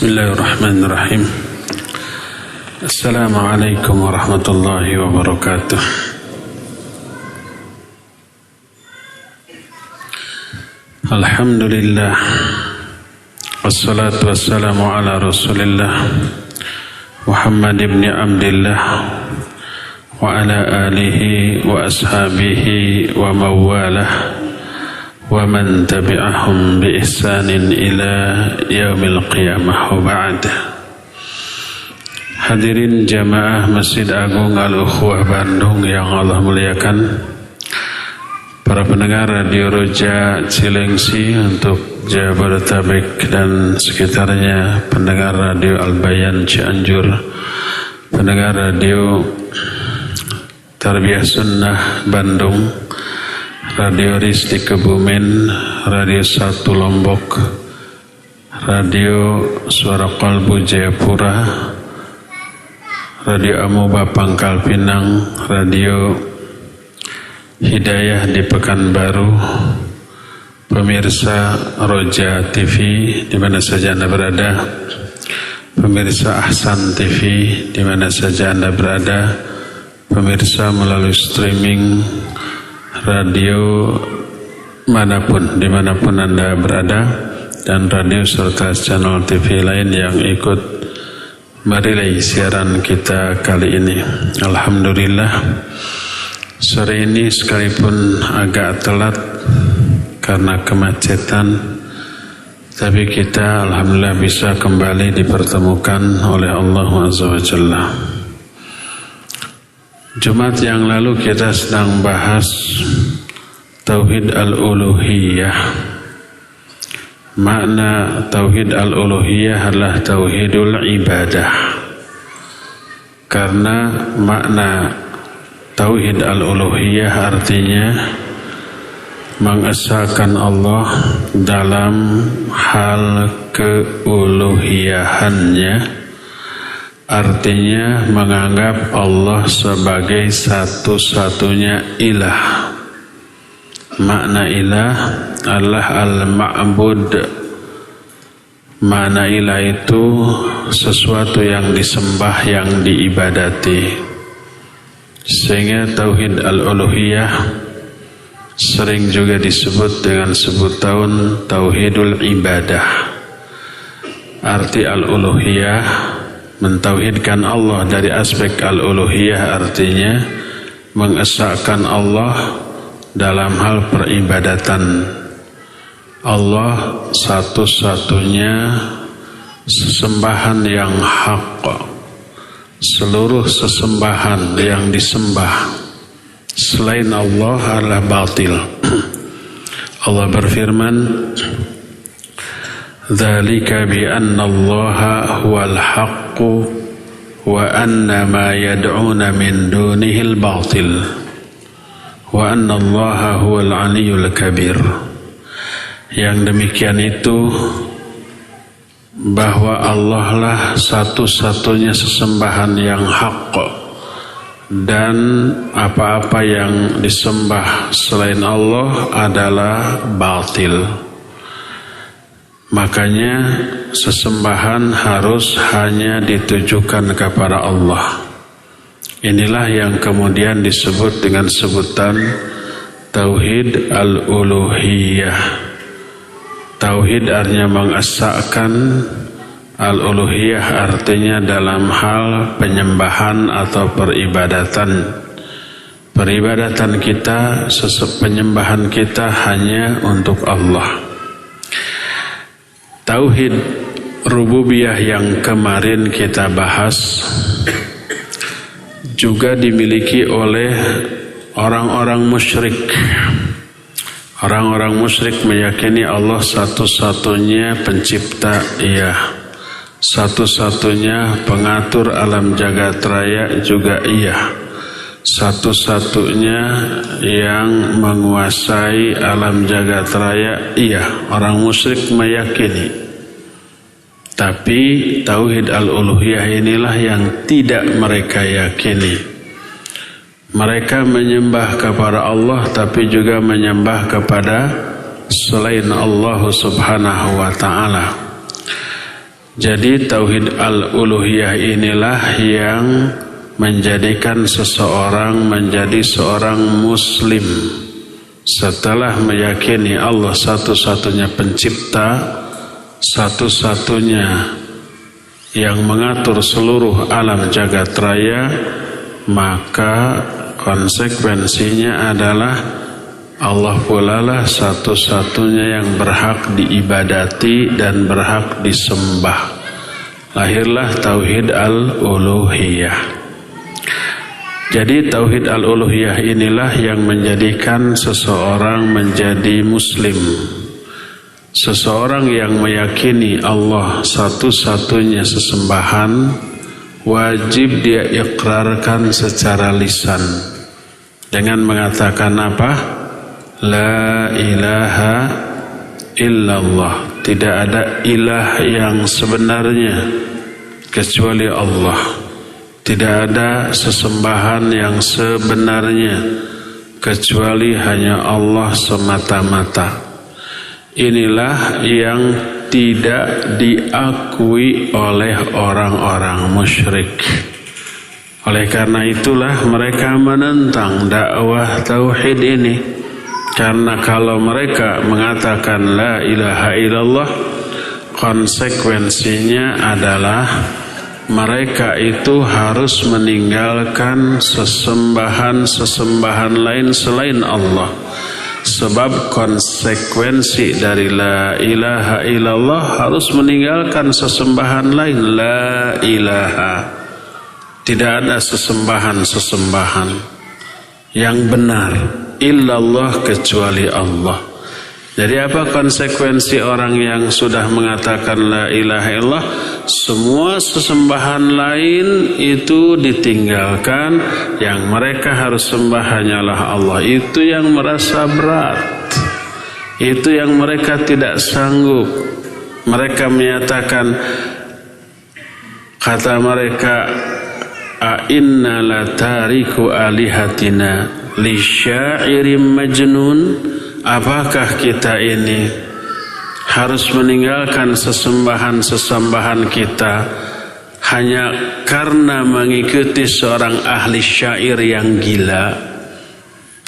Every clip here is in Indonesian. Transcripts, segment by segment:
Bismillahirrahmanirrahim. Assalamualaikum warahmatullahi wabarakatuh. Alhamdulillah, wassalatu wassalamu ala rasulillah Muhammad ibn Abdillah wa ala alihi wa ashabihi wa mawalah wa man tabi'ahum bi ihsanin ila yaumil qiyamah wa ba'd. Hadirin jamaah Masjid Agung Al-Ukhuwah Bandung yang Allah muliakan, para pendengar Radio Roja Cilengsi untuk Jabodetabek dan sekitarnya, pendengar Radio Al-Bayan Cianjur, pendengar Radio Tarbiyah Sunnah Bandung, Radio RIS di Kebumen, Radio 1 Lombok, Radio Suara Kalbu Jayapura, Radio Amoeba Pangkal Pinang, Radio Hidayah di Pekanbaru, pemirsa Roja TV di mana saja Anda berada, pemirsa Ahsan TV di mana saja Anda berada, pemirsa melalui streaming radio manapun, dimanapun Anda berada, dan radio serta channel TV lain yang ikut merilai siaran kita kali ini. Alhamdulillah, sore ini sekalipun agak telat karena kemacetan, tapi kita alhamdulillah bisa kembali dipertemukan oleh Allah Azza wa Jalla. Jumat yang lalu kita sedang bahas Tauhid Al-Uluhiyah. Makna Tauhid Al-Uluhiyah adalah Tauhidul Ibadah. Karena makna Tauhid Al-Uluhiyah artinya mengesahkan Allah dalam hal keuluhiyahannya. Artinya menganggap Allah sebagai satu-satunya ilah. Makna ilah adalah al-ma'bud. Makna ilah itu sesuatu yang disembah, yang diibadati. Sehingga Tauhid Al-Uluhiyah sering juga disebut dengan sebutan Tauhidul Ibadah. Arti Al-Uluhiyah, mentauhidkan Allah dari aspek al-uluhiyah, artinya mengesahkan Allah dalam hal peribadatan. Allah satu-satunya sesembahan yang hak. Seluruh sesembahan yang disembah selain Allah adalah batil. Allah berfirman, dzalika bi anna Allaha huwal haqqu wa anna ma yad'una min dunihi al-batil wa anna Allaha huwal 'aliyyul kabir. Yang demikian itu bahwa Allah lah satu-satunya sesembahan yang hak, dan apa-apa yang disembah selain Allah adalah batil. Makanya sesembahan harus hanya ditujukan kepada Allah. Inilah yang kemudian disebut dengan sebutan Tauhid Al-Uluhiyah. Tauhid artinya mengesahkan, Al-Uluhiyah artinya dalam hal penyembahan atau peribadatan. Peribadatan kita, penyembahan kita hanya untuk Allah. Tauhid rububiyah yang kemarin kita bahas juga dimiliki oleh orang-orang musyrik. Orang-orang musyrik meyakini Allah satu-satunya pencipta, iya. Satu-satunya pengatur alam jagat raya juga iya. Satu-satunya yang menguasai alam jagat raya, iya. Orang musyrik meyakini. Tapi Tauhid Al-Uluhiyah inilah yang tidak mereka yakini. Mereka menyembah kepada Allah, tapi juga menyembah kepada selain Allah Subhanahu wa ta'ala. Jadi tauhid al-uluhiyah inilah yang menjadikan seseorang menjadi seorang muslim. Setelah meyakini Allah satu-satunya pencipta, satu-satunya yang mengatur seluruh alam jagat raya, maka konsekuensinya adalah Allah pula lah satu-satunya yang berhak diibadati dan berhak disembah. Lahirlah tauhid al-uluhiyah. Jadi tauhid al-uluhiyah inilah yang menjadikan seseorang menjadi muslim. Seseorang yang meyakini Allah satu-satunya sesembahan, wajib dia ikrarkan secara lisan dengan mengatakan apa? La ilaha illallah. Tidak ada ilah yang sebenarnya kecuali Allah. Tidak ada sesembahan yang sebenarnya kecuali hanya Allah semata-mata. Inilah yang tidak diakui oleh orang-orang musyrik. Oleh karena itulah mereka menentang dakwah tauhid ini. Karena kalau mereka mengatakan la ilaha illallah, konsekuensinya adalah mereka itu harus meninggalkan sesembahan-sesembahan lain selain Allah. Sebab konsekuensi dari la ilaha illallah harus meninggalkan sesembahan lain. La ilaha. Tidak ada sesembahan-sesembahan yang benar illallah kecuali Allah. Jadi apa konsekuensi orang yang sudah mengatakan la ilaha illallah? Semua sesembahan lain itu ditinggalkan, yang mereka harus sembah hanyalah Allah. Itu yang merasa berat, itu yang mereka tidak sanggup. Mereka menyatakan, kata mereka, inna la tariku alihatina li syairim majnun. Apakah kita ini harus meninggalkan sesembahan-sesembahan kita hanya karena mengikuti seorang ahli syair yang gila?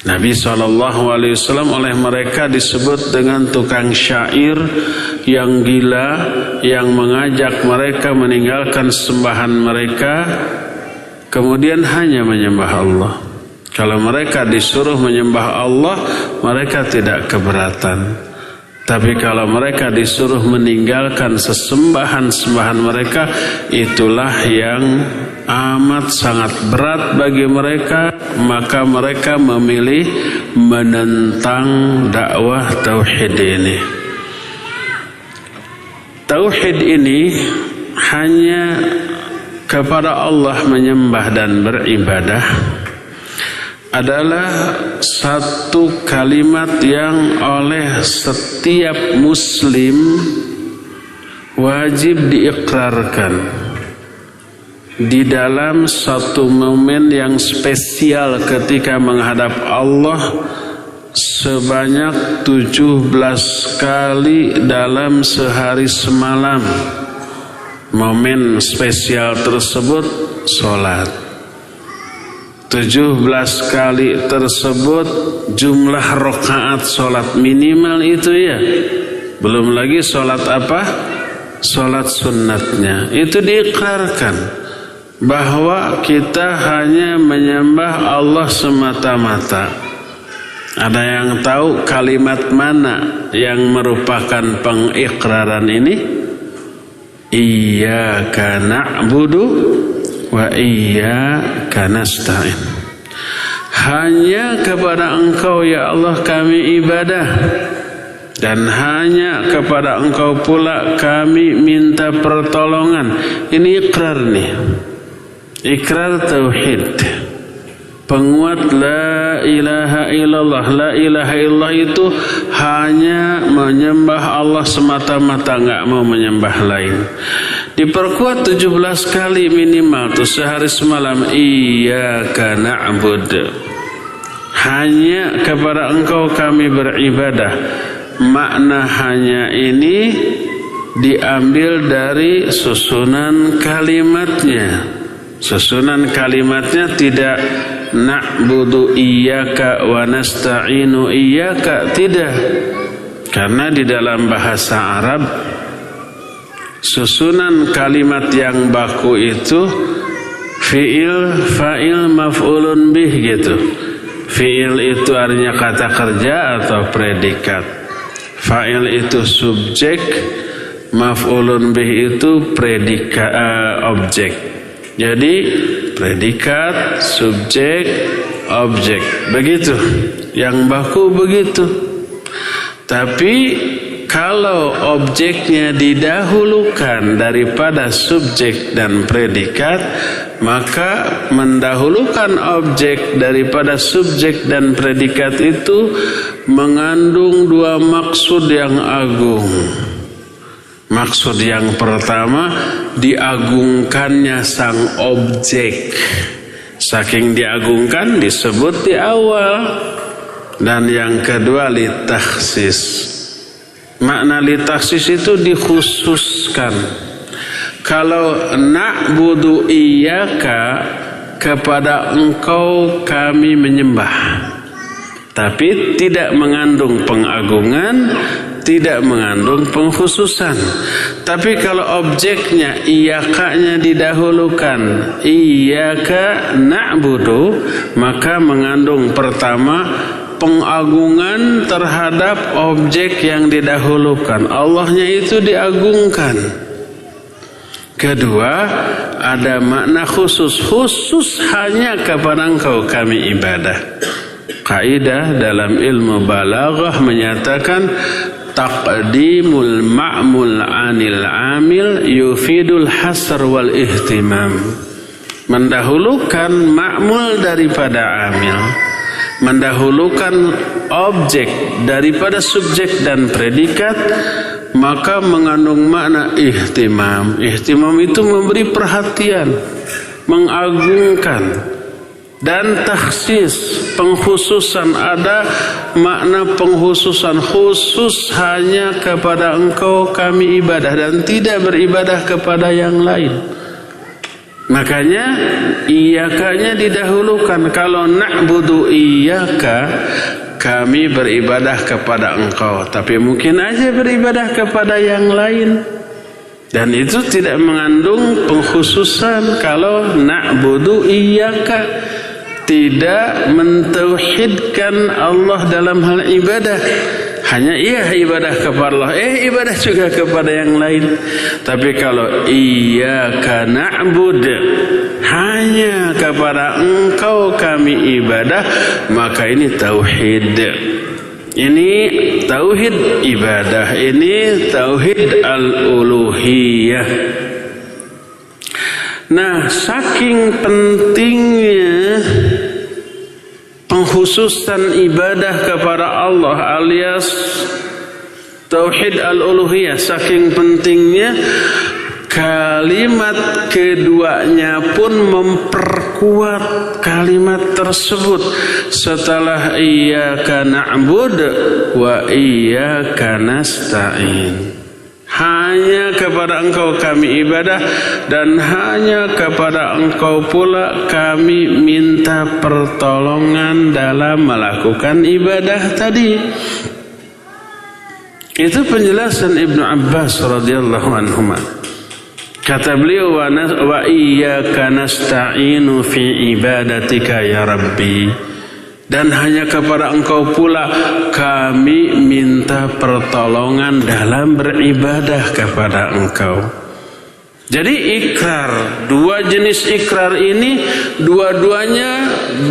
Nabi SAW oleh mereka disebut dengan tukang syair yang gila, yang mengajak mereka meninggalkan sembahan mereka, kemudian hanya menyembah Allah. Kalau mereka disuruh menyembah Allah, mereka tidak keberatan. Tapi kalau mereka disuruh meninggalkan sesembahan-sembahan mereka, itulah yang amat sangat berat bagi mereka. Maka mereka memilih menentang dakwah tauhid ini. Tauhid ini hanya kepada Allah menyembah dan beribadah adalah satu kalimat yang oleh setiap muslim wajib diikrarkan di dalam satu momen yang spesial ketika menghadap Allah sebanyak 17 kali dalam sehari semalam. Momen spesial tersebut sholat. 17 kali tersebut jumlah rakaat sholat minimal itu ya. Belum lagi sholat apa? Sholat sunnatnya. Itu diikrarkan bahwa kita hanya menyembah Allah semata-mata. Ada yang tahu kalimat mana yang merupakan pengikraran ini? Iyyaka na'budu wa iyyaka nasta'in. Hanya kepada Engkau ya Allah kami ibadah, dan hanya kepada Engkau pula kami minta pertolongan. Ini ikrar nih, ikrar tauhid, penguat la ilaha illallah. La ilaha illallah itu hanya menyembah Allah semata-mata, enggak mau menyembah lain. Diperkuat 17 kali minimal tuh sehari semalam. Iyyaka na'bud, hanya kepada Engkau kami beribadah. Makna hanya ini diambil dari susunan kalimatnya. Susunan kalimatnya tidak na'budu iyyaka wa nasta'inu iyyaka, tidak. Karena di dalam bahasa Arab susunan kalimat yang baku itu fi'il, fa'il, maf'ulun bih gitu. Fi'il itu artinya kata kerja atau predikat. Fa'il itu subjek, maf'ulun bih itu predikat, objek. Jadi predikat, subjek, objek. Begitu. Yang baku begitu. Tapi kalau objeknya didahulukan daripada subjek dan predikat, maka mendahulukan objek daripada subjek dan predikat itu mengandung dua maksud yang agung. Maksud yang pertama, diagungkannya sang objek. Saking diagungkan disebut di awal. Dan yang kedua, litakhsis. Makna litakhsis itu dikhususkan. Kalau na'budu iyyaka, kepada engkau kami menyembah. Tapi tidak mengandung pengagungan, tidak mengandung pengkhususan. Tapi kalau objeknya iyyaka-nya didahulukan, iyyaka na'budu, maka mengandung pertama pengagungan terhadap objek yang didahulukan. Allahnya itu diagungkan. Kedua, ada makna khusus. Khusus hanya kepada engkau kami ibadah. Kaidah dalam ilmu balaghah menyatakan taqdimul ma'mul 'anil 'amil yufidul hasr wal ihtimam. Mendahulukan ma'mul daripada amil, mendahulukan objek daripada subjek dan predikat, maka mengandung makna ihtimam. Ihtimam itu memberi perhatian, mengagungkan. Dan takhsis, pengkhususan, ada makna pengkhususan, khusus hanya kepada engkau kami ibadah dan tidak beribadah kepada yang lain. Makanya iyyakanya didahulukan. Kalau na'budu iyyaka, kami beribadah kepada engkau, tapi mungkin aja beribadah kepada yang lain. Dan itu tidak mengandung pengkhususan. Kalau na'budu iyyaka, tidak mentauhidkan Allah dalam hal ibadah. Hanya ibadah kepada Allah, ibadah juga kepada yang lain. Tapi kalau iyyaka na'bud, hanya kepada engkau kami ibadah, maka ini tauhid. Ini tauhid ibadah, ini tauhid al-uluhiyah. Nah, saking pentingnya pengkhususan ibadah kepada Allah alias tauhid al-uluhiyah, saking pentingnya kalimat keduanya pun memperkuat kalimat tersebut. Setelah iyyaka na'bud wa iyyaka nasta'in, hanya kepada engkau kami ibadah dan hanya kepada engkau pula kami minta pertolongan dalam melakukan ibadah tadi. Itu penjelasan Ibnu Abbas radhiyallahu anhuma. Kata beliau, wa iyyaka nasta'inu fi ibadatika ya Rabbi. Dan hanya kepada engkau pula kami minta pertolongan dalam beribadah kepada engkau. Jadi ikrar, dua jenis ikrar ini dua-duanya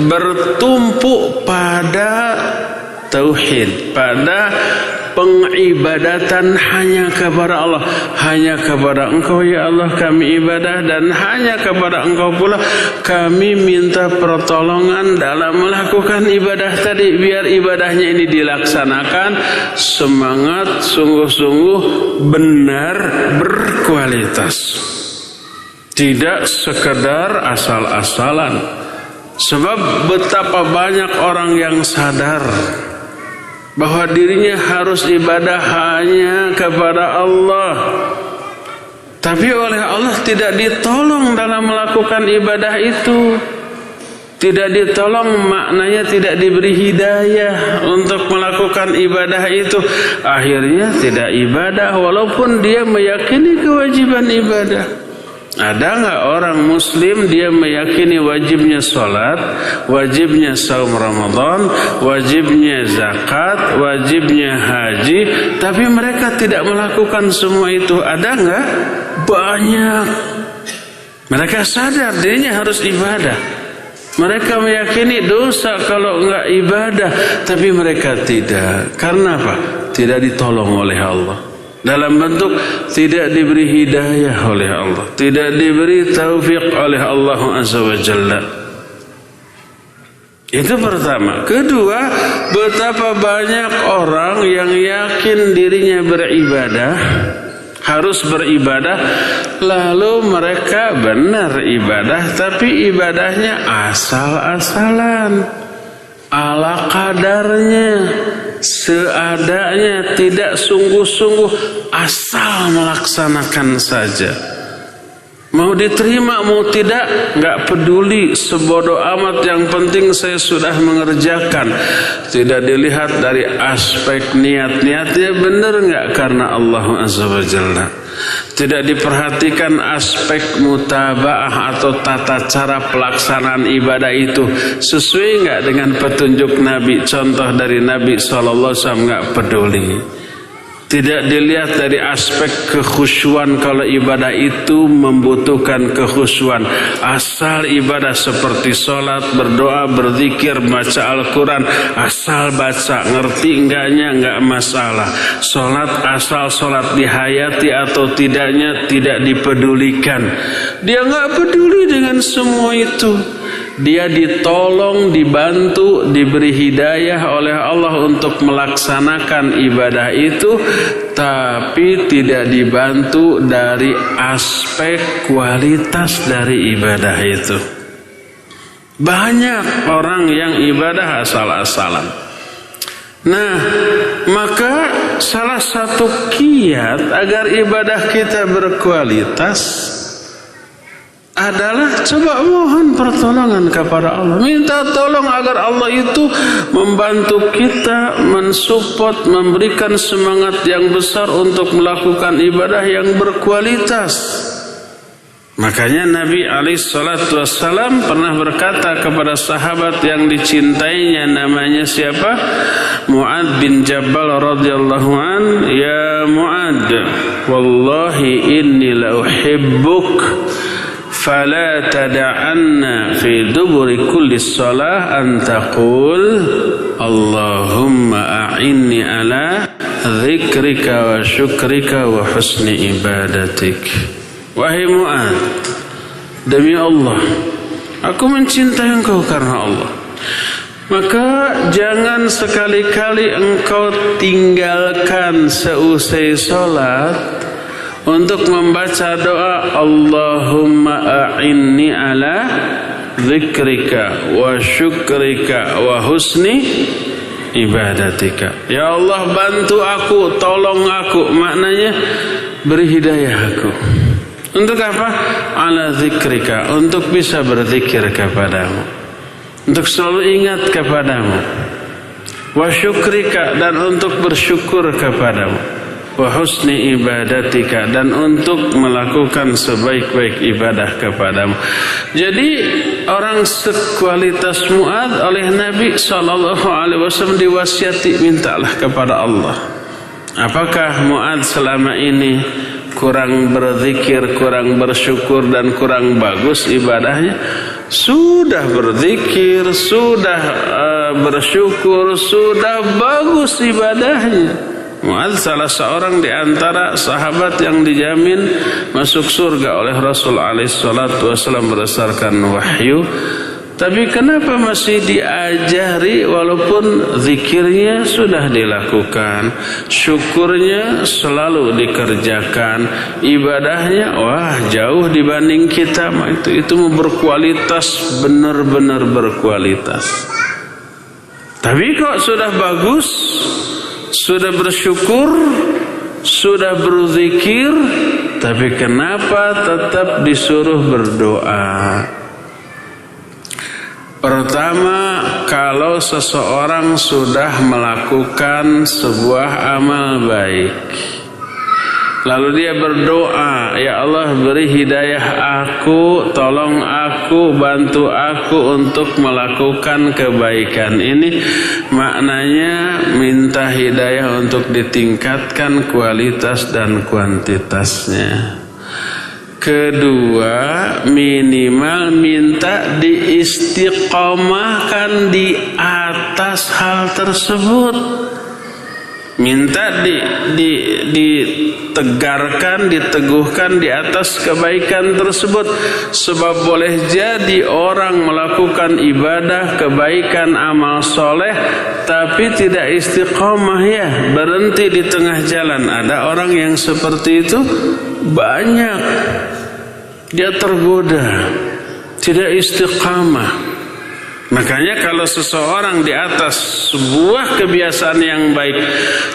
bertumpu pada tauhid, pada pengibadatan hanya kepada Allah. Hanya kepada engkau ya Allah kami ibadah, dan hanya kepada engkau pula kami minta pertolongan dalam melakukan ibadah tadi. Biar ibadahnya ini dilaksanakan semangat, sungguh-sungguh, benar, berkualitas, tidak sekedar asal-asalan. Sebab betapa banyak orang yang sadar bahwa dirinya harus ibadah hanya kepada Allah. Tapi oleh Allah tidak ditolong dalam melakukan ibadah itu. Tidak ditolong maknanya tidak diberi hidayah untuk melakukan ibadah itu. Akhirnya tidak ibadah walaupun dia meyakini kewajiban ibadah. Ada nggak orang muslim dia meyakini wajibnya sholat, wajibnya saum Ramadan, wajibnya zakat, wajibnya haji, tapi mereka tidak melakukan semua itu? Ada nggak? Banyak. Mereka sadar dirinya harus ibadah. Mereka meyakini dosa kalau enggak ibadah, tapi mereka tidak. Karena apa? Tidak ditolong oleh Allah. Dalam bentuk tidak diberi hidayah oleh Allah, tidak diberi taufik oleh Allah Azza wa Jalla. Itu pertama. Kedua, betapa banyak orang yang yakin dirinya beribadah, harus beribadah, lalu mereka benar ibadah, tapi ibadahnya asal-asalan, ala kadarnya, seadanya, tidak sungguh-sungguh, asal melaksanakan saja. Mau diterima mau tidak, nggak peduli, sebodoh amat, yang penting saya sudah mengerjakan. Tidak dilihat dari aspek niatnya benar nggak karena Allah Azza wa Jalla. Tidak diperhatikan aspek mutabaah atau tata cara pelaksanaan ibadah itu sesuai nggak dengan petunjuk Nabi, contoh dari Nabi SAW, nggak peduli. Tidak dilihat dari aspek kekhusyuan, kalau ibadah itu membutuhkan kekhusyuan. Asal ibadah seperti sholat, berdoa, berzikir, baca Al-Quran, asal baca, ngerti enggaknya enggak masalah. Sholat asal sholat, dihayati atau tidaknya tidak dipedulikan. Dia enggak peduli dengan semua itu. Dia ditolong, dibantu, diberi hidayah oleh Allah untuk melaksanakan ibadah itu, tapi tidak dibantu dari aspek kualitas dari ibadah itu. Banyak orang yang ibadah asal-asalan. Nah, maka salah satu kiat agar ibadah kita berkualitas adalah coba mohon pertolongan kepada Allah. Minta tolong agar Allah itu membantu kita, mensupport, memberikan semangat yang besar untuk melakukan ibadah yang berkualitas. Makanya Nabi SAW pernah berkata kepada sahabat yang dicintainya, namanya siapa? Mu'ad bin Jabal radhiyallahu an, ya Mu'ad, wallahi inni la uhibbuk, fala tada'anna fi duburi kulli salah an taqul Allahumma a'inni ala dzikrika wa syukrika wa husni ibadatik. Wahai Mu'ad, demi Allah, aku mencintai engkau karena Allah. Maka jangan sekali-kali engkau tinggalkan seusai salat untuk membaca doa Allahumma a'inni ala dzikrika wa syukrika wa husni ibadatika. Ya Allah, bantu aku, tolong aku, maknanya beri hidayah aku. Untuk apa? Ala dzikrika, untuk bisa berzikir kepadamu, untuk selalu ingat kepadamu. Wa syukrika, dan untuk bersyukur kepadamu. Wa husni ibadatika, dan untuk melakukan sebaik-baik ibadah kepadamu. Jadi orang sekualitas Mu'ad oleh Nabi SAW diwasiati, mintalah kepada Allah. Apakah Mu'ad selama ini kurang berzikir, kurang bersyukur, dan kurang bagus ibadahnya? Sudah berzikir, sudah bersyukur, sudah bagus ibadahnya. Mu'ad salah seorang di antara sahabat yang dijamin masuk surga oleh Rasul SAW berdasarkan wahyu. Tapi kenapa masih diajari walaupun zikirnya sudah dilakukan, syukurnya selalu dikerjakan, ibadahnya wah jauh dibanding kita, itu berkualitas, benar-benar berkualitas. Tapi kok sudah bagus, sudah bersyukur, sudah berzikir, tapi kenapa tetap disuruh berdoa? Pertama, kalau seseorang sudah melakukan sebuah amal baik, lalu dia berdoa, ya Allah beri hidayah aku, tolong aku, bantu aku untuk melakukan kebaikan ini. Maknanya minta hidayah untuk ditingkatkan kualitas dan kuantitasnya. Kedua, minimal minta diistiqomahkan di atas hal tersebut. Minta ditegarkan, diteguhkan di atas kebaikan tersebut. Sebab boleh jadi orang melakukan ibadah, kebaikan, amal soleh, tapi tidak istiqomah, ya, berhenti di tengah jalan. Ada orang yang seperti itu banyak. Dia tergoda, tidak istiqamah. Makanya kalau seseorang di atas sebuah kebiasaan yang baik,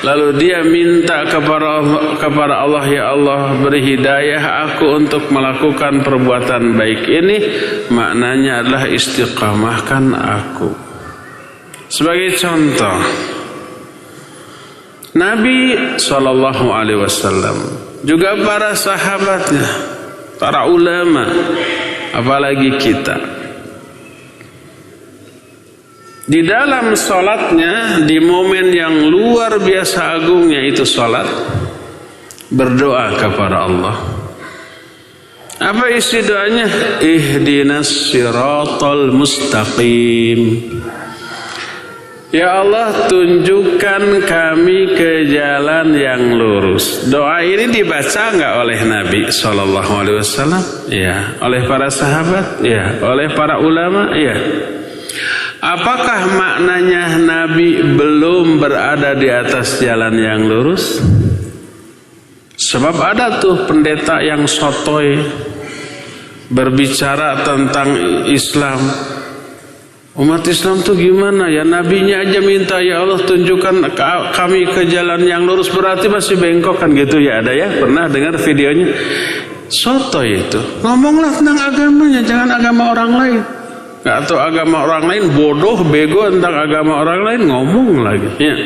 lalu dia minta kepada Allah, ya Allah beri hidayah aku untuk melakukan perbuatan baik ini, maknanya adalah istiqamahkan aku. Sebagai contoh, Nabi SAW, juga para sahabatnya, para ulama, apalagi kita, di dalam sholatnya, di momen yang luar biasa agungnya itu sholat, berdoa kepada Allah. Apa isi doanya? Ihdinas siratal mustaqim. Ya Allah, tunjukkan kami ke jalan yang lurus. Doa ini dibaca enggak oleh Nabi SAW? Ya. Oleh para sahabat? Ya. Oleh para ulama? Ya. Apakah maknanya Nabi belum berada di atas jalan yang lurus? Sebab ada tuh pendeta yang sotoy berbicara tentang Islam. Umat Islam tuh gimana ya? Nabinya aja minta, ya Allah tunjukkan kami ke jalan yang lurus, berarti masih bengkok kan gitu ya? Ada ya? Pernah dengar videonya? Sotoy itu. Ngomonglah tentang agamanya, jangan agama orang lain. Atau agama orang lain, bodoh, bego tentang agama orang lain, ngomong lagi. Ya.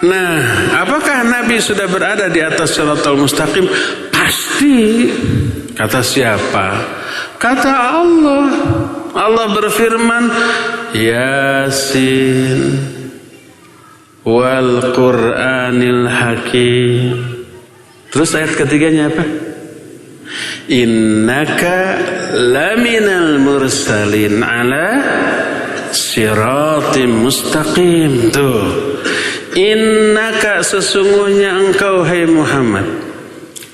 Nah, apakah Nabi sudah berada di atas siratal mustaqim? Pasti. Kata siapa? Kata Allah. Allah berfirman, Yasin wal Qur'anil Hakim. Terus ayat ketiganya apa? Innaka laminal mursalin ala siratim mustaqim. Tuh, innaka sesungguhnya engkau hai Muhammad,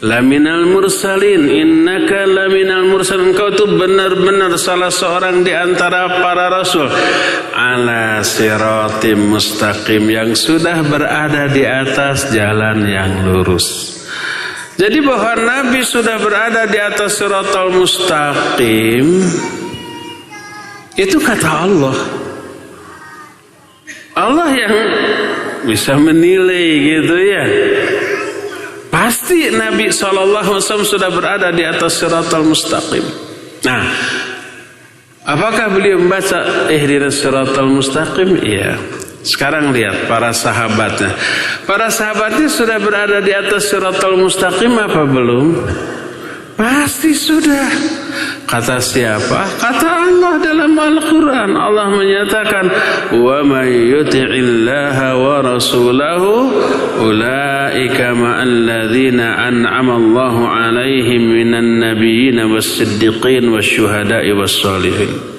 laminal mursalin, innaka laminal mursalin, engkau tuh benar-benar salah seorang di antara para rasul, ala siratim mustaqim, yang sudah berada di atas jalan yang lurus. Jadi bahwa Nabi sudah berada di atas siratal mustaqim, itu kata Allah. Allah yang bisa menilai gitu ya. Pasti Nabi SAW sudah berada di atas siratal mustaqim. Nah, apakah beliau membaca ihdinas siratal mustaqim? Iya. Sekarang lihat para sahabatnya. Para sahabatnya sudah berada di atas siratal mustaqim apa belum? Pasti sudah. Kata siapa? Kata Allah dalam Al-Quran. Allah menyatakan, wa may yuti'illaha wa rasulahu ulaika ma'alladzina an'ama Allahu 'alaihim minan nabiyyin was-siddiqin wasyuhada'i was-shalihin.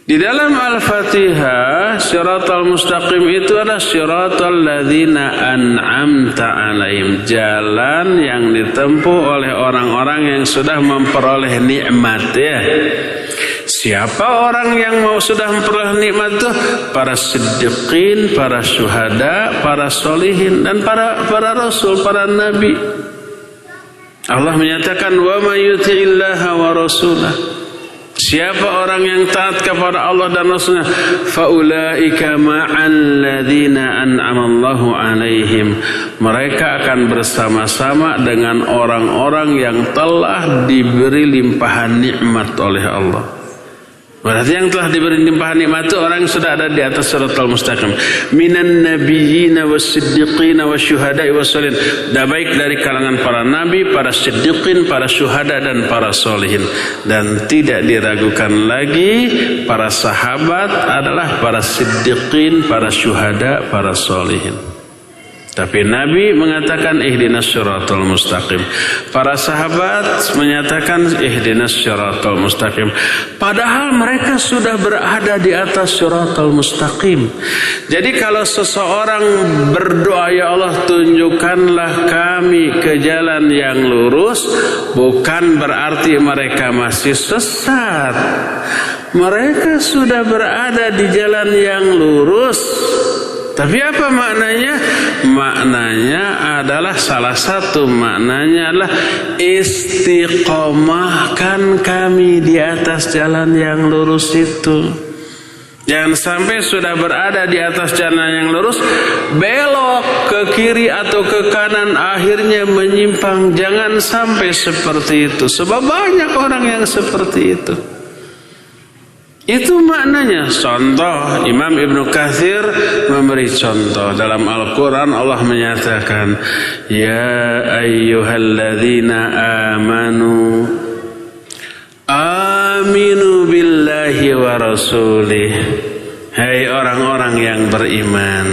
Di dalam Al-Fatihah, siratal mustaqim itu adalah siratal ladzina an'amta 'alaihim, jalan yang ditempuh oleh orang-orang yang sudah memperoleh nikmat ya. Siapa orang yang mau sudah memperoleh nikmat itu? Para siddiqin, para syuhada, para sholihin, dan para rasul, para nabi. Allah menyatakan, wa may yuti'illaha wa rasulahu. Siapa orang yang taat kepada Allah dan Rasulnya? Faulaika ma'al ladzina an'amallahu alaihim. Mereka akan bersama-sama dengan orang-orang yang telah diberi limpahan nikmat oleh Allah. Berarti yang telah diberi limpahan nikmat itu orang yang sudah ada di atas siratal mustaqim. Minan nabiyyina was-siddiqina wasyuhada'i was-sholihin. Baik dari kalangan para nabi, para siddiqin, para syuhada dan para sholihin. Dan tidak diragukan lagi para sahabat adalah para siddiqin, para syuhada, para sholihin. Tapi Nabi mengatakan ihdinas syiratal mustaqim. Para sahabat menyatakan ihdinas syiratal mustaqim. Padahal mereka sudah berada di atas syiratal mustaqim. Jadi kalau seseorang berdoa, ya Allah tunjukkanlah kami ke jalan yang lurus, bukan berarti mereka masih sesat. Mereka sudah berada di jalan yang lurus. Tapi apa maknanya? Maknanya adalah salah satu maknanya adalah istiqomahkan kami di atas jalan yang lurus itu. Jangan sampai sudah berada di atas jalan yang lurus, belok ke kiri atau ke kanan, akhirnya menyimpang. Jangan sampai seperti itu, sebab banyak orang yang seperti itu. Itu maknanya. Contoh, Imam Ibnu Katsir memberi contoh dalam Al-Quran. Allah menyatakan, ya ayyuhalladzina amanu aminu billahi wa rasulih. Hai orang-orang yang beriman,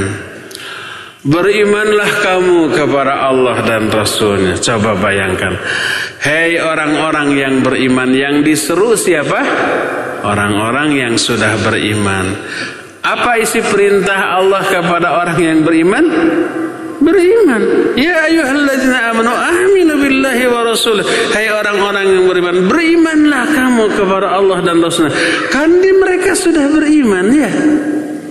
berimanlah kamu kepada Allah dan Rasulnya. Coba bayangkan, hei orang-orang yang beriman, yang diseru siapa? Orang-orang yang sudah beriman. Apa isi perintah Allah kepada orang yang beriman? Beriman. Ya ayyuhalladzina amanu aminu billahi wa rasulih. Hai orang-orang yang beriman, berimanlah kamu kepada Allah dan Rasulnya. Kan mereka sudah beriman ya.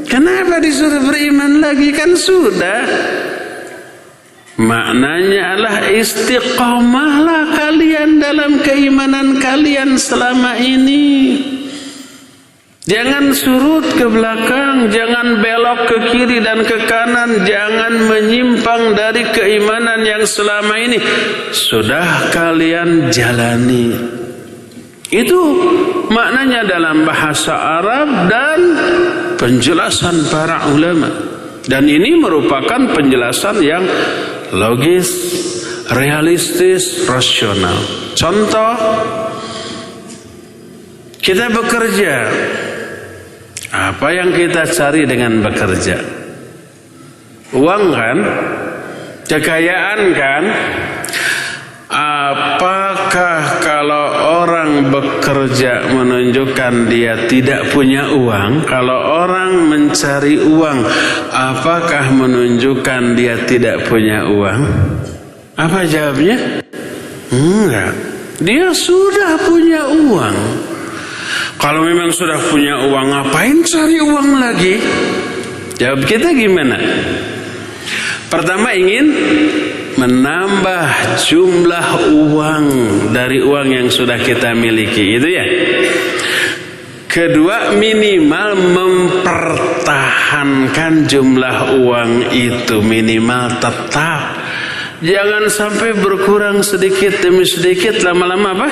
Kenapa disuruh beriman lagi? Kan sudah. Maknanya adalah istiqomahlah kalian dalam keimanan kalian selama ini. Jangan surut ke belakang, jangan belok ke kiri dan ke kanan, jangan menyimpang dari keimanan yang selama ini sudah kalian jalani. Itu maknanya dalam bahasa Arab dan penjelasan para ulama. Dan ini merupakan penjelasan yang logis, realistis, rasional. Contoh, kita bekerja. Apa yang kita cari dengan bekerja? Uang kan? Kekayaan kan? Apakah kalau orang bekerja menunjukkan dia tidak punya uang? Kalau orang mencari uang, apakah menunjukkan dia tidak punya uang? Apa jawabnya? Enggak. Dia sudah punya uang. Kalau memang sudah punya uang, ngapain cari uang lagi? Jawab kita gimana? Pertama, ingin menambah jumlah uang dari uang yang sudah kita miliki, itu ya. Kedua, minimal mempertahankan jumlah uang itu, minimal tetap. Jangan sampai berkurang sedikit demi sedikit, lama-lama apa?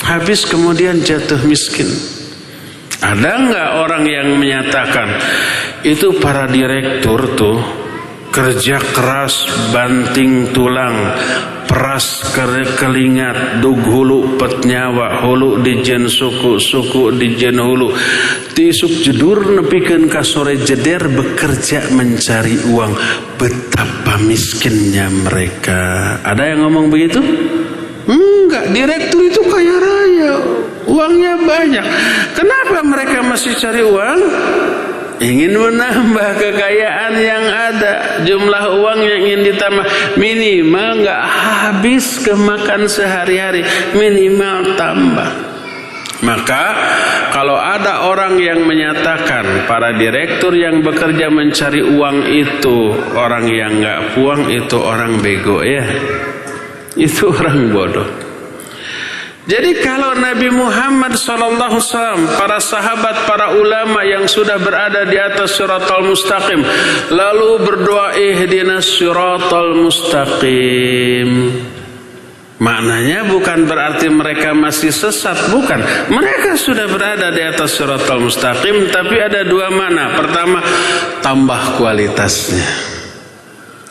Habis kemudian jatuh miskin. Ada nggak orang yang menyatakan itu para direktur tuh kerja keras, banting tulang, peras kelingat, dug hulu pet nyawa, hulu dijen suku, suku dijen hulu, tisuk jedur nepikeun ka sore jeder bekerja mencari uang. Betapa miskinnya mereka. Ada yang ngomong begitu? Enggak, direktur itu kaya raya, uangnya banyak. Kenapa mereka masih cari uang? Ingin menambah kekayaan yang ada, jumlah uang yang ingin ditambah, minimal nggak habis kemakan sehari-hari, minimal tambah. Maka kalau ada orang yang menyatakan para direktur yang bekerja mencari uang itu orang yang nggak puang, itu orang bego ya. Itu orang bodoh. Jadi kalau Nabi Muhammad SAW, para sahabat, para ulama yang sudah berada di atas siratal mustaqim, lalu berdoa ihdinas siratal mustaqim, maknanya bukan berarti mereka masih sesat, bukan. Mereka sudah berada di atas siratal mustaqim, tapi ada dua makna. Pertama, tambah kualitasnya.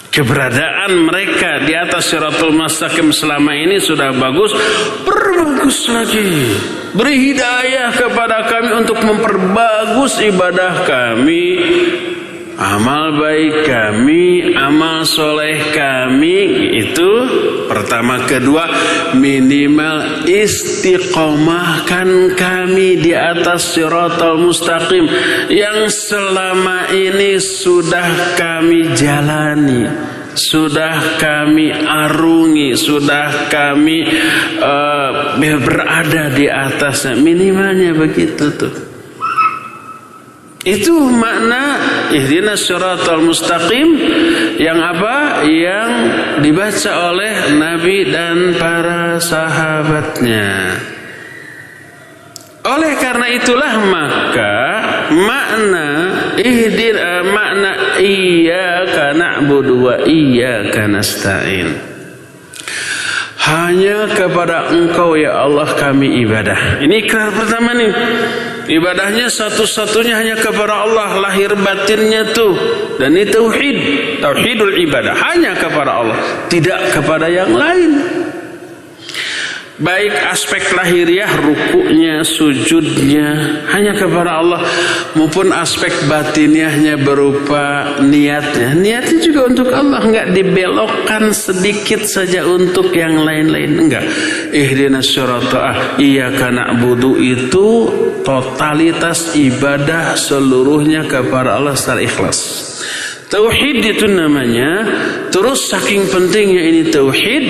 Keberadaan mereka di atas siratal mustaqim selama ini sudah bagus, perbagus lagi. Beri hidayah kepada kami untuk memperbagus ibadah kami, amal baik kami, amal soleh kami. Itu pertama. Kedua, minimal istiqomahkan kami di atas siratal mustaqim yang selama ini sudah kami jalani, sudah kami arungi, sudah kami berada di atasnya. Minimalnya begitu tuh. Itu makna ihdinas siratal mustaqim yang apa? Yang dibaca oleh Nabi dan para sahabatnya. Oleh karena itulah maka makna iyyaka na'budu wa iyyaka nasta'in, hanya kepada Engkau ya Allah kami ibadah. Ini ikrar pertama nih. Ibadahnya satu-satunya hanya kepada Allah, lahir batinnya tuh. Dan ini tauhid, tauhidul ibadah, hanya kepada Allah, tidak kepada yang lain. Baik aspek lahiriah, rukuknya, sujudnya hanya kepada Allah, maupun aspek batiniahnya berupa niatnya. Niatnya juga untuk Allah, enggak dibelokkan sedikit saja untuk yang lain-lain, enggak. Ihdinas siratal iyyaka na'budu itu totalitas ibadah seluruhnya kepada Allah secara ikhlas. Tauhid itu namanya. Terus saking pentingnya ini tauhid,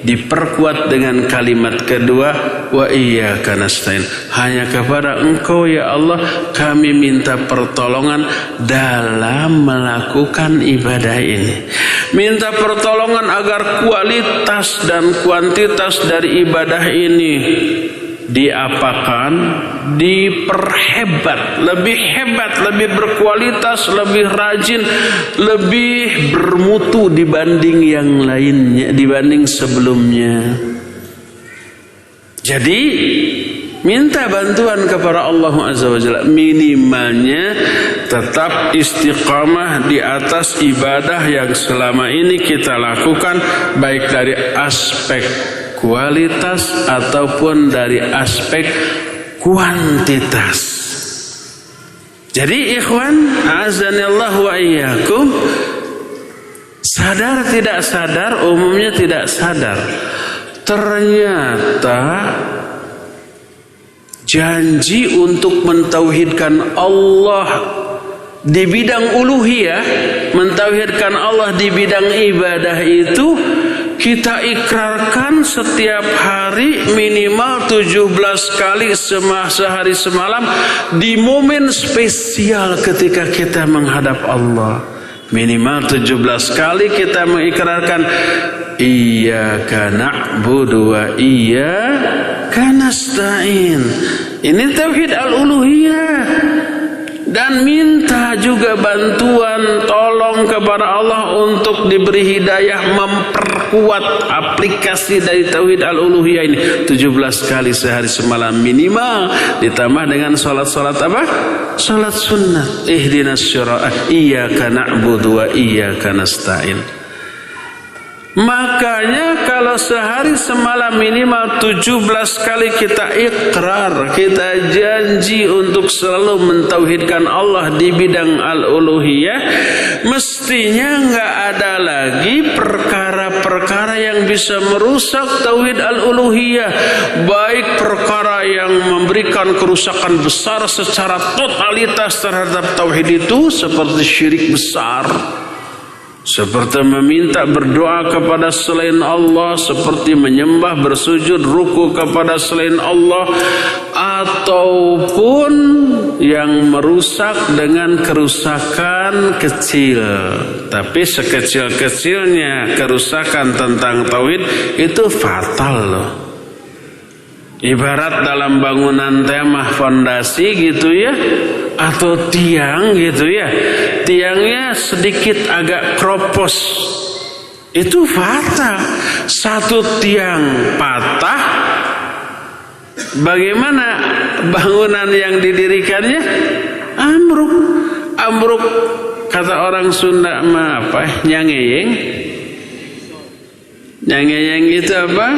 diperkuat dengan kalimat kedua, wa iyyaka nasta'in, hanya kepada Engkau ya Allah kami minta pertolongan dalam melakukan ibadah ini. Minta pertolongan agar kualitas dan kuantitas dari ibadah ini diapakan, diperhebat, lebih hebat, lebih berkualitas, lebih rajin, lebih bermutu dibanding yang lainnya, dibanding sebelumnya. Jadi minta bantuan kepada Allah Azza wa Jalla, minimalnya tetap istiqamah di atas ibadah yang selama ini kita lakukan, baik dari aspek kualitas ataupun dari aspek kuantitas. Jadi ikhwan, a'azanillah wa iyyakum, sadar tidak sadar, umumnya tidak sadar, ternyata janji untuk mentauhidkan Allah di bidang uluhiyah, mentauhidkan Allah di bidang ibadah itu kita ikrarkan setiap hari minimal 17 kali sehari semalam di momen spesial ketika kita menghadap Allah. Minimal 17 kali kita mengikrarkan iyyaka na'budu wa iyyaka nasta'in. Ini tauhid al-uluhiyah. Dan minta juga bantuan, tolong kepada Allah untuk diberi hidayah memperkuat aplikasi dari tauhid al-uluhiyah ini 17 kali sehari semalam minimal, ditambah dengan salat-salat apa? Salat sunnah. Ihdinas siratal iyyaka na'budu wa iyyaka nasta'in. Makanya kalau sehari semalam minimal 17 kali kita ikrar, kita janji untuk selalu mentauhidkan Allah di bidang al-uluhiyah, mestinya nggak ada lagi perkara-perkara yang bisa merusak tauhid al-uluhiyah, baik perkara yang memberikan kerusakan besar secara totalitas terhadap tauhid itu seperti syirik besar, seperti meminta berdoa kepada selain Allah, seperti menyembah, bersujud, ruku kepada selain Allah, ataupun yang merusak dengan kerusakan kecil. Tapi sekecil-kecilnya kerusakan tentang tauhid itu fatal loh. Ibarat dalam bangunan temah fondasi gitu ya, atau tiang gitu ya, tiangnya sedikit agak kropos, itu fatal. Satu tiang patah, bagaimana bangunan yang didirikannya? Ambruk. Ambruk, kata orang Sunda mah apa? Nyangeyeng. Nyangeyeng itu apa?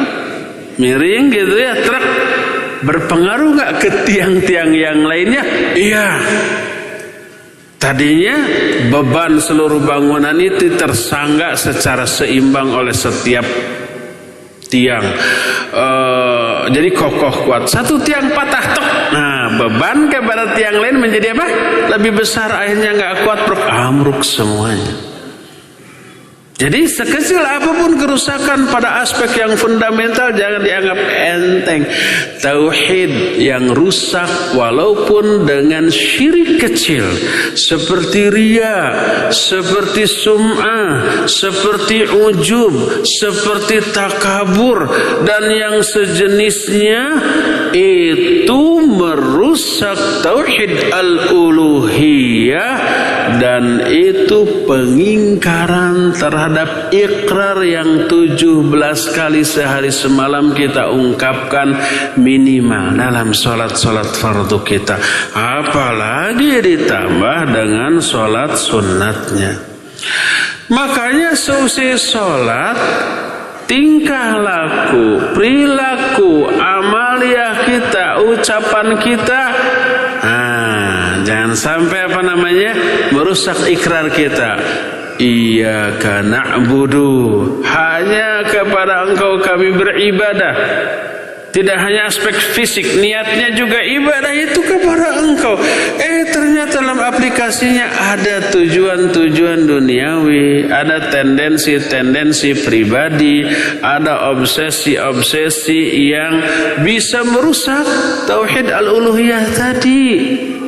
Miring gitu ya, truk. Berpengaruh gak ke tiang-tiang yang lainnya? Iya. Tadinya beban seluruh bangunan itu tersanggah secara seimbang oleh setiap tiang. Jadi kokoh kuat. Satu tiang patah tok. Nah, beban kepada tiang lain menjadi apa? Lebih besar, akhirnya gak kuat, ambruk semuanya. Jadi sekecil apapun kerusakan pada aspek yang fundamental jangan dianggap enteng. Tauhid yang rusak walaupun dengan syirik kecil seperti riya, seperti sum'ah, seperti ujub, seperti takabur dan yang sejenisnya, itu merusak tauhid al-uluhiyah dan itu pengingkaran terhadap ikrar yang 17 kali sehari semalam kita ungkapkan minimal dalam sholat-sholat fardu kita, apalagi ditambah dengan sholat sunnatnya. Makanya seusai sholat, tingkah laku, perilaku, amaliyah kita, ucapan kita, jangan sampai merusak ikrar kita. Iyyaka na'budu, hanya kepada Engkau kami beribadah. Tidak hanya aspek fisik, niatnya juga ibadah itu kepada Engkau. Ternyata dalam aplikasinya ada tujuan-tujuan duniawi, ada tendensi-tendensi pribadi, ada obsesi-obsesi yang bisa merusak tauhid al-uluhiyah tadi.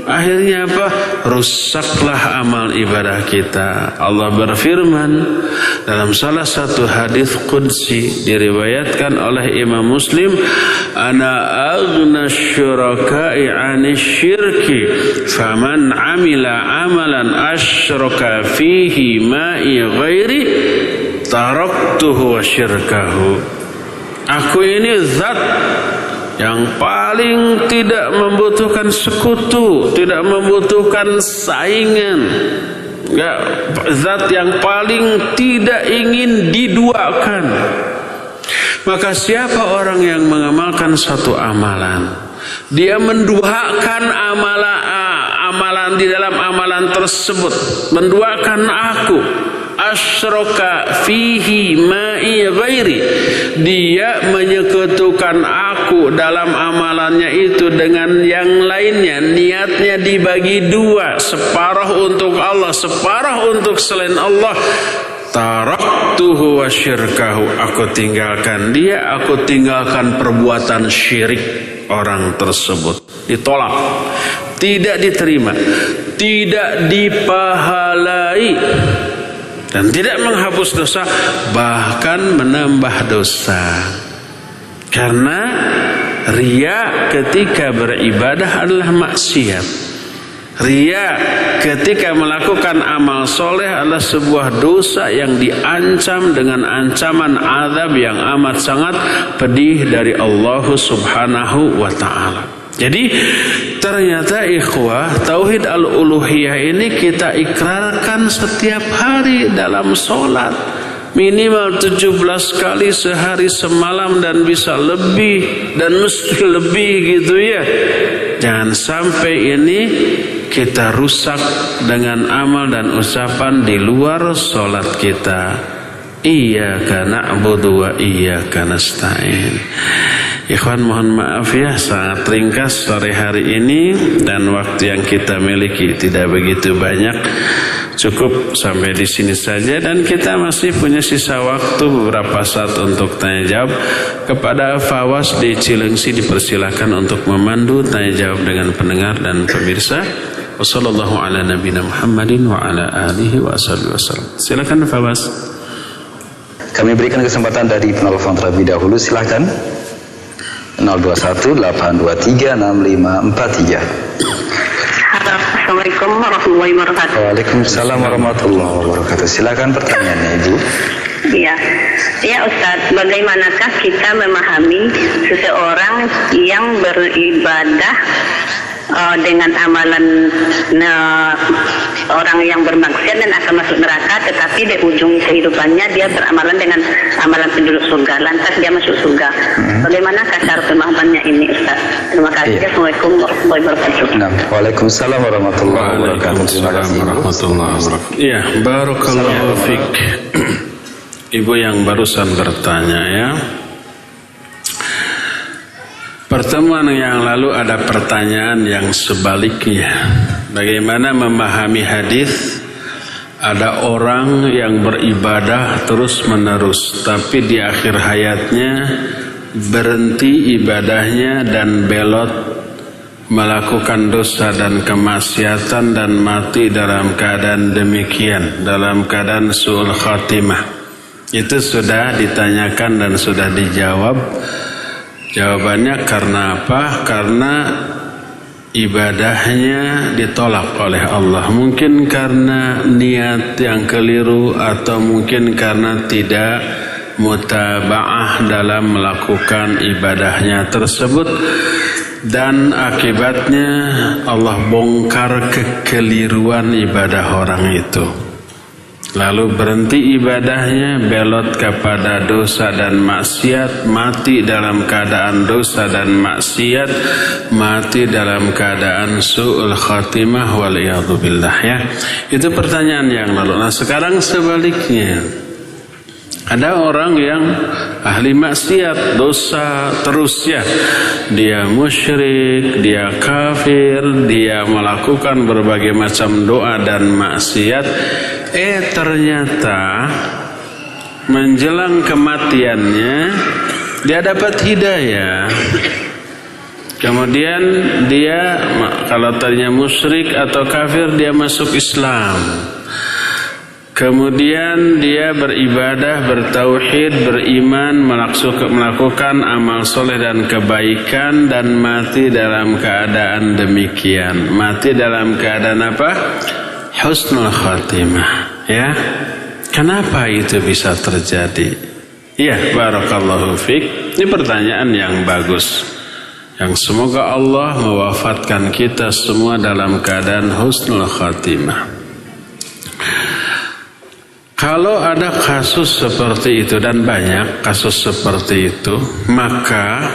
Akhirnya apa? Rusaklah amal ibadah kita. Allah berfirman dalam salah satu hadis qudsi diriwayatkan oleh Imam Muslim, ana aghna syuraka'i 'ani syirki faman 'amila amalan asyraka fihi ma'i ghairi taraktuhu wa syirkahu. Aku ini zat yang paling tidak membutuhkan sekutu, tidak membutuhkan saingan, zat yang paling tidak ingin diduakan. Maka siapa orang yang mengamalkan satu amalan, dia menduakan amalan di dalam amalan tersebut, menduakan aku, asyraka fihi ma'i ghairi, dia menyekutukan aku dalam amalannya itu dengan yang lainnya, niatnya dibagi dua, separuh untuk Allah, separuh untuk selain Allah. Taraktuhu wa syirkahu, aku tinggalkan dia, aku tinggalkan perbuatan syirik orang tersebut. Ditolak, tidak diterima, tidak dipahalai, dan tidak menghapus dosa, bahkan menambah dosa. Karena riya ketika beribadah adalah maksiat. Riya ketika melakukan amal soleh adalah sebuah dosa yang diancam dengan ancaman azab yang amat sangat pedih dari Allah Subhanahu wa ta'ala. Jadi ternyata ikhwah, tauhid al-uluhiyah ini kita ikrarkan setiap hari dalam sholat, minimal 17 kali sehari semalam, dan bisa lebih, dan mesti lebih gitu ya. Jangan sampai ini kita rusak dengan amal dan ucapan di luar sholat kita. Iyyaka na'budu wa iyyaka nasta'in. Ikhwan, mohon maaf ya, sangat ringkas sore hari ini dan waktu yang kita miliki tidak begitu banyak. Cukup sampai di sini saja, dan kita masih punya sisa waktu beberapa saat untuk tanya jawab. Kepada Fawas di Cilengsi dipersilakan untuk memandu tanya jawab dengan pendengar dan pemirsa. Wassallallahu ala nabiyina Muhammadin wa ala alihi wa sallam. Silakan Fawas. Kami berikan kesempatan dari penelpon terlebih dahulu, silakan. 021-823-6543. Assalamualaikum warahmatullahi wabarakatuh. Waalaikumsalam warahmatullahi wabarakatuh. Silakan pertanyaannya, Ibu. Iya, ya Ustadz, bagaimanakah kita memahami seseorang yang beribadah dengan amalan orang yang bermaksiat dan akan masuk neraka, tetapi di ujung kehidupannya dia beramalan dengan amalan penduduk surga, lantas dia masuk surga. Bagaimanakah cara pemahamannya ini, Ustaz? Terima kasih. Assalamualaikum warahmatullahi wabarakatuh. Waalaikumsalam warahmatullahi wabarakatuh. Iya, barakallahu fiik. Ibu yang barusan bertanya ya. Pertemuan yang lalu ada pertanyaan yang sebaliknya. Bagaimana memahami hadis? Ada orang yang beribadah terus menerus, tapi di akhir hayatnya berhenti ibadahnya dan belot melakukan dosa dan kemaksiatan dan mati dalam keadaan demikian, dalam keadaan su'ul khatimah. Itu sudah ditanyakan dan sudah dijawab. Jawabannya karena apa? Karena ibadahnya ditolak oleh Allah. Mungkin karena niat yang keliru, atau mungkin karena tidak mutaba'ah dalam melakukan ibadahnya tersebut, dan akibatnya Allah bongkar kekeliruan ibadah orang itu. Lalu berhenti ibadahnya, belot kepada dosa dan maksiat, mati dalam keadaan dosa dan maksiat, mati dalam keadaan su'ul khatimah waliyadzubillah ya. Itu pertanyaan yang lalu. Nah sekarang sebaliknya, ada orang yang ahli maksiat, dosa terus ya. Dia musyrik, dia kafir, dia melakukan berbagai macam doa dan maksiat. Ternyata menjelang kematiannya dia dapat hidayah. Kemudian dia, kalau tadinya musyrik atau kafir, dia masuk Islam. Kemudian dia beribadah, bertauhid, beriman, melakukan amal soleh dan kebaikan, dan mati dalam keadaan demikian. Mati dalam keadaan apa? Husnul khatimah. Ya, kenapa itu bisa terjadi? Ya, barakallahu fiik. Ini pertanyaan yang bagus, yang semoga Allah mewafatkan kita semua dalam keadaan husnul khatimah. Kalau ada kasus seperti itu, dan banyak kasus seperti itu, maka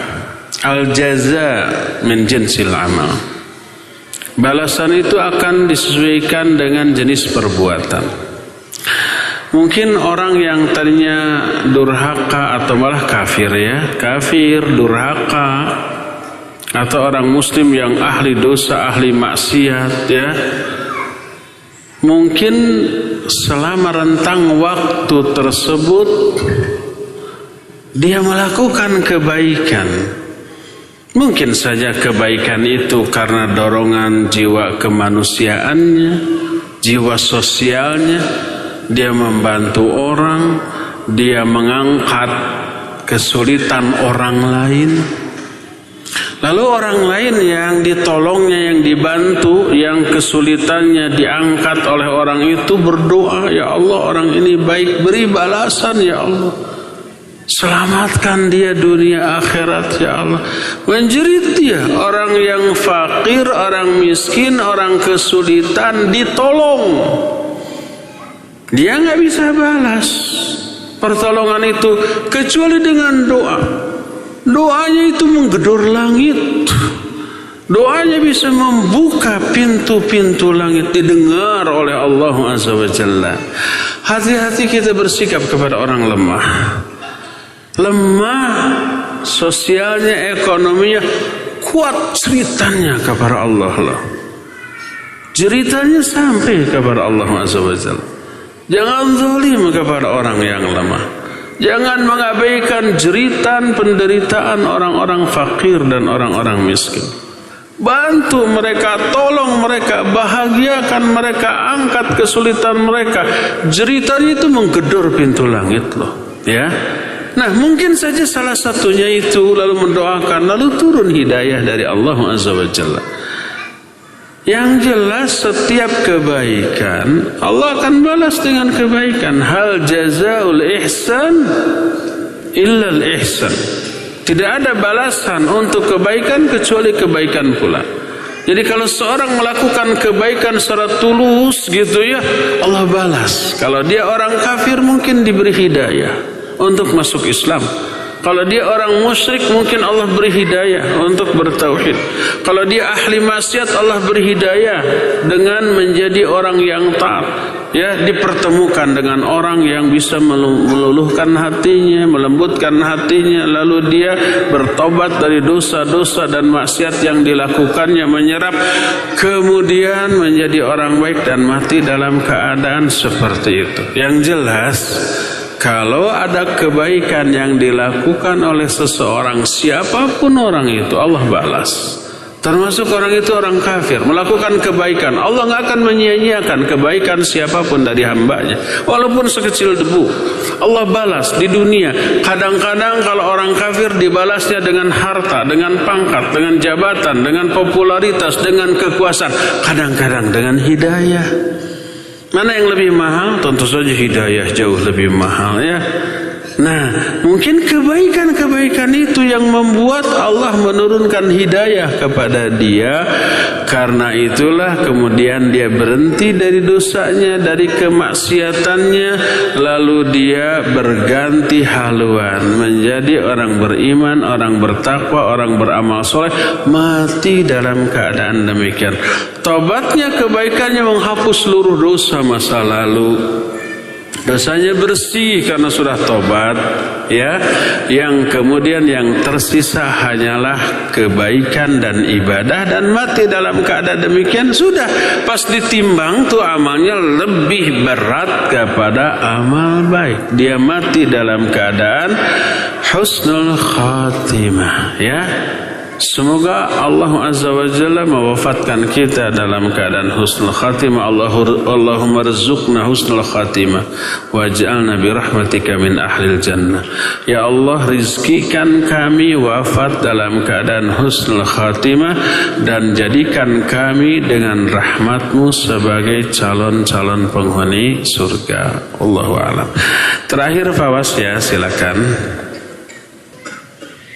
al-jaza min jinsil amal. Balasan itu akan disesuaikan dengan jenis perbuatan. Mungkin orang yang tadinya durhaka atau malah kafir ya, kafir, durhaka, atau orang muslim yang ahli dosa, ahli maksiat ya, mungkin selama rentang waktu tersebut dia melakukan kebaikan. Mungkin saja kebaikan itu karena dorongan jiwa kemanusiaannya, jiwa sosialnya. Dia membantu orang, dia mengangkat kesulitan orang lain. Lalu orang lain yang ditolongnya, yang dibantu, yang kesulitannya diangkat oleh orang itu berdoa, ya Allah orang ini baik, beri balasan ya Allah. Selamatkan dia dunia akhirat ya Allah. Menjerit dia, orang yang fakir, orang miskin, orang kesulitan ditolong. Dia nggak bisa balas pertolongan itu kecuali dengan doa. Doanya itu menggedor langit. Doanya bisa membuka pintu-pintu langit, didengar oleh Allah Azza wa Jalla. Hati-hati kita bersikap kepada orang lemah. Lemah sosialnya, ekonominya, kuat ceritanya kepada Allah lah. Ceritanya sampai kepada Allah Azza wa Jalla. Jangan zalim kepada orang yang lemah. Jangan mengabaikan jeritan penderitaan orang-orang fakir dan orang-orang miskin. Bantu mereka, tolong mereka, bahagiakan mereka, angkat kesulitan mereka. Jeritan itu menggedor pintu langit loh, ya. Nah, mungkin saja salah satunya itu, lalu mendoakan, lalu turun hidayah dari Allah Azza wa Jalla. Yang jelas setiap kebaikan Allah akan balas dengan kebaikan. Hal jazaul ihsan illal ihsan. Tidak ada balasan untuk kebaikan kecuali kebaikan pula. Jadi kalau seorang melakukan kebaikan secara tulus gitu ya, Allah balas. Kalau dia orang kafir mungkin diberi hidayah untuk masuk Islam. Kalau dia orang musyrik mungkin Allah beri hidayah untuk bertauhid. Kalau dia ahli maksiat Allah beri hidayah dengan menjadi orang yang taat. Ya, dipertemukan dengan orang yang bisa meluluhkan hatinya, melembutkan hatinya, lalu dia bertobat dari dosa-dosa dan maksiat yang dilakukannya, menyerap, kemudian menjadi orang baik dan mati dalam keadaan seperti itu. Yang jelas, kalau ada kebaikan yang dilakukan oleh seseorang, siapapun orang itu, Allah balas. Termasuk orang itu orang kafir, melakukan kebaikan, Allah nggak akan menyia-nyiakan kebaikan siapapun dari hambanya, walaupun sekecil debu. Allah balas di dunia. Kadang-kadang kalau orang kafir dibalasnya dengan harta, dengan pangkat, dengan jabatan, dengan popularitas, dengan kekuasaan, kadang-kadang dengan hidayah. Mana yang lebih mahal? Tentu saja hidayah jauh lebih mahal ya. Nah, mungkin kebaikan-kebaikan itu yang membuat Allah menurunkan hidayah kepada dia. Karena itulah kemudian dia berhenti dari dosanya, dari kemaksiatannya, lalu dia berganti haluan menjadi orang beriman, orang bertakwa, orang beramal soleh, mati dalam keadaan demikian. Tobatnya, kebaikannya menghapus seluruh dosa masa lalu. Dosanya bersih karena sudah tobat, ya. Yang kemudian yang tersisa hanyalah kebaikan dan ibadah, dan mati dalam keadaan demikian sudah. Pas ditimbang tuh amalnya lebih berat kepada amal baik. Dia mati dalam keadaan husnul khatimah, ya. Semoga Allah Azza wa Jalla mewafatkan kita dalam keadaan husnul khatimah. Allahumma rizukna husnul khatimah waj'alna birahmatika min ahlil jannah. Ya Allah, rizkikan kami wafat dalam keadaan husnul khatimah, dan jadikan kami dengan rahmatmu sebagai calon-calon penghuni surga. Allahu a'lam. Terakhir Fawas ya, silakan.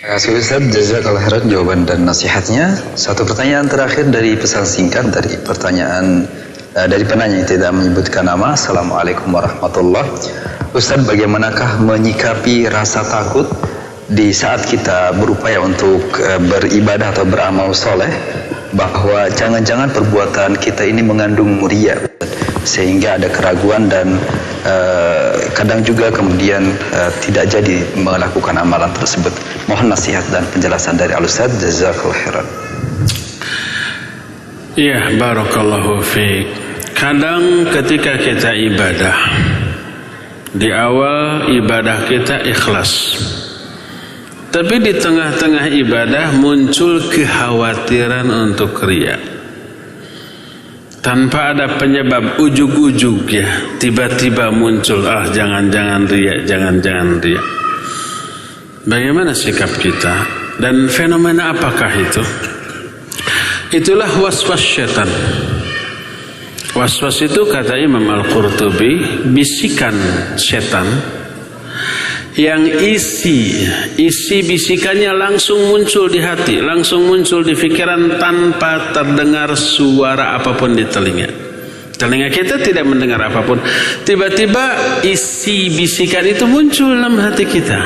Terima kasih Ustaz, jazakallahu khairan jawaban dan nasihatnya. Satu pertanyaan terakhir dari pesan singkat dari pertanyaan dari penanya yang tidak menyebutkan nama. Assalamualaikum warahmatullahi wabarakatuh. Ustaz, bagaimanakah menyikapi rasa takut di saat kita berupaya untuk beribadah atau beramal soleh, bahwa jangan-jangan perbuatan kita ini mengandung riya, sehingga ada keraguan dan kadang juga kemudian tidak jadi melakukan amalan tersebut. Mohon nasihat dan penjelasan dari Al-Ustaz, jazakallahu khairan. Iya, barakallahu fiik. Kadang ketika kita ibadah, di awal ibadah kita ikhlas, tapi di tengah-tengah ibadah muncul kekhawatiran untuk riya. Tanpa ada penyebab, ujug-ujug ya, tiba-tiba muncul, jangan-jangan riya, jangan-jangan riya. Bagaimana sikap kita? Dan fenomena apakah itu? Itulah waswas syaitan. Waswas itu kata Imam Al-Qurtubi, bisikan syaitan yang isi bisikannya langsung muncul di hati, langsung muncul di pikiran tanpa terdengar suara apapun di telinga. Telinga kita tidak mendengar apapun. Tiba-tiba isi bisikan itu muncul dalam hati kita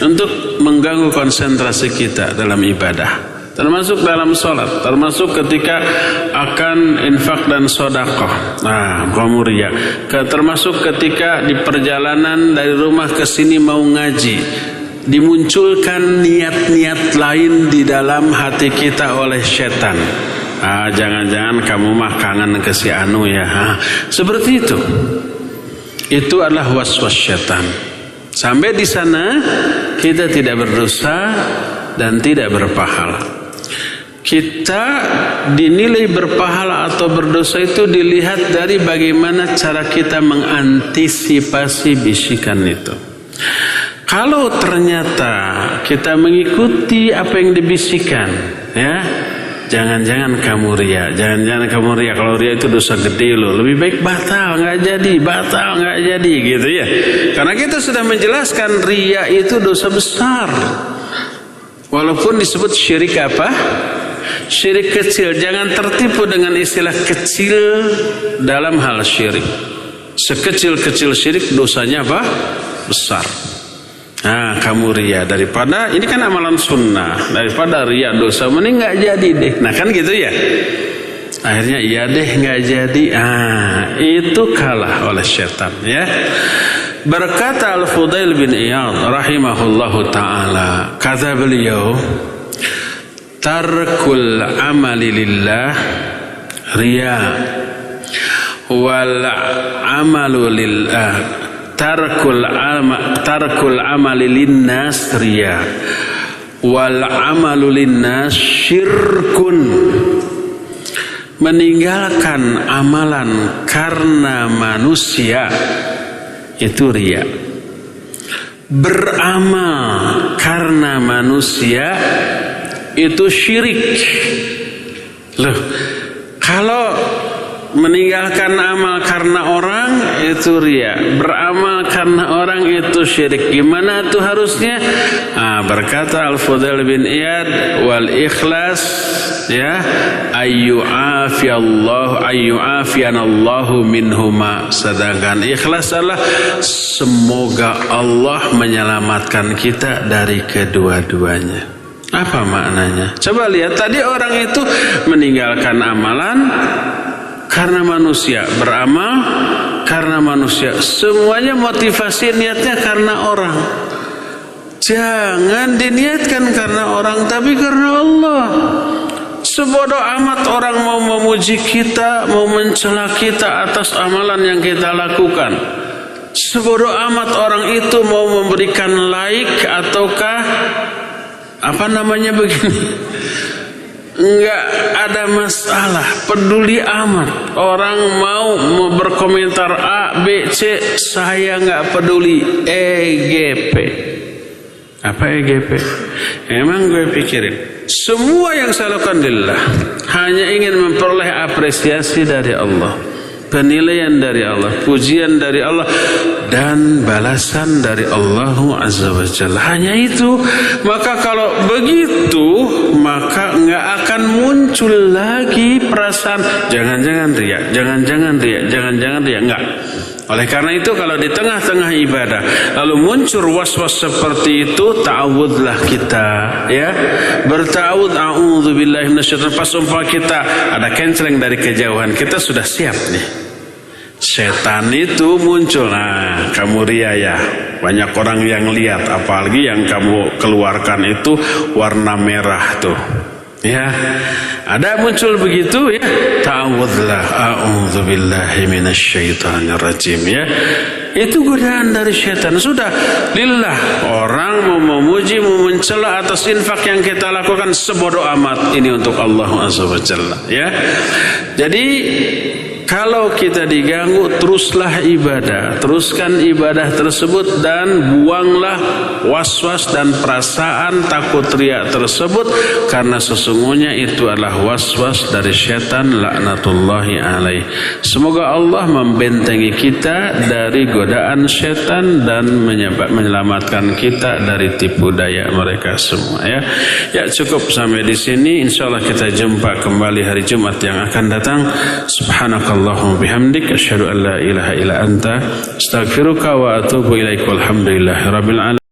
untuk mengganggu konsentrasi kita dalam ibadah. Termasuk dalam sholat, termasuk ketika akan infak dan sodakoh. Riya. Termasuk ketika di perjalanan dari rumah ke sini mau ngaji, dimunculkan niat-niat lain di dalam hati kita oleh setan. Jangan-jangan kamu mah kangen ke si anu ya. Seperti itu. Itu adalah waswas setan. Sampai di sana kita tidak berdosa dan tidak berpahala. Kita dinilai berpahala atau berdosa itu dilihat dari bagaimana cara kita mengantisipasi bisikan itu. Kalau ternyata kita mengikuti apa yang dibisikkan, ya, jangan-jangan kamu ria, jangan-jangan kamu ria. Kalau ria itu dosa gede loh. Lebih baik batal nggak jadi, gitu ya. Karena kita sudah menjelaskan ria itu dosa besar. Walaupun disebut syirik apa? Syirik kecil. Jangan tertipu dengan istilah kecil dalam hal syirik. Sekecil-kecil syirik dosanya apa? Besar. Nah, kamu ria daripada ini kan amalan sunnah, daripada ria dosa mending nggak jadi deh. Nah kan gitu ya. Akhirnya iya deh nggak jadi. Itu kalah oleh setan ya. Berkata Al-Fudail bin Iyad rahimahullahu taala, kata beliau, tarkul amali lillah riya wal amalu lillah tarkul amali linnas riya wal amalu linnas syirkun. Meninggalkan amalan karena manusia itu riya. Beramal karena manusia itu syirik. Loh, kalau meninggalkan amal karena orang itu riya, beramal karena orang itu syirik. Gimana tuh harusnya? Berkata Al-Fudail bin Iyad, wal ikhlas ya ayyu'afiyanallahu minhuma. Sedangkan ikhlas adalah semoga Allah menyelamatkan kita dari kedua-duanya. Apa maknanya? Coba lihat, tadi orang itu meninggalkan amalan karena manusia, beramal karena manusia. Semuanya motivasi niatnya karena orang. Jangan diniatkan karena orang, tapi karena Allah. Sebodoh amat orang mau memuji kita, mau mencela kita atas amalan yang kita lakukan. Sebodoh amat orang itu mau memberikan like ataukah apa namanya begini. Enggak ada masalah, peduli amat. Orang mau berkomentar A, B, C, saya enggak peduli. EGP. Apa EGP? Emang gue pikirin, semua yang saya lakukan lillah, hanya ingin memperoleh apresiasi dari Allah, penilaian dari Allah, pujian dari Allah, dan balasan dari Allah Azza wa Jalla. Hanya itu. Maka kalau begitu, maka enggak akan muncul lagi perasaan jangan-jangan riya, jangan-jangan riya, jangan-jangan riya. Enggak. Oleh karena itu, kalau di tengah-tengah ibadah lalu muncul was-was seperti itu, ta'awudlah kita, ya, berta'awud, a'udzubillahi minasyaitonir rajim. Pas umpama kita ada kenceleng dari kejauhan, kita sudah siap nih. Setan itu muncul, nah kamu ria ya, banyak orang yang lihat, apalagi yang kamu keluarkan itu warna merah tuh, ya, ada muncul begitu ya, ta'awudlah, a'udzubillahi minasyaitonir rajim, ya. Itu godaan dari setan. Sudah lillah, orang mau memuji, mau mencela atas infak yang kita lakukan, sebodoh amat, ini untuk Allah Azza wa Jalla, ya. Jadi kalau kita diganggu, teruslah ibadah, teruskan ibadah tersebut, dan buanglah was-was dan perasaan takut riya tersebut, karena sesungguhnya itu adalah was-was dari syaitan laknatullahi alaih. Semoga Allah membentengi kita dari godaan syaitan dan menyelamatkan kita dari tipu daya mereka semua, ya. Ya, cukup sampai di sini. Insyaallah kita jumpa kembali hari Jumat yang akan datang. Subhanakallahumma bihamdik, asyhadu an la ilaha illa anta, astaghfiruka wa atubu ilaik. Walhamdulillahirabbil alamin.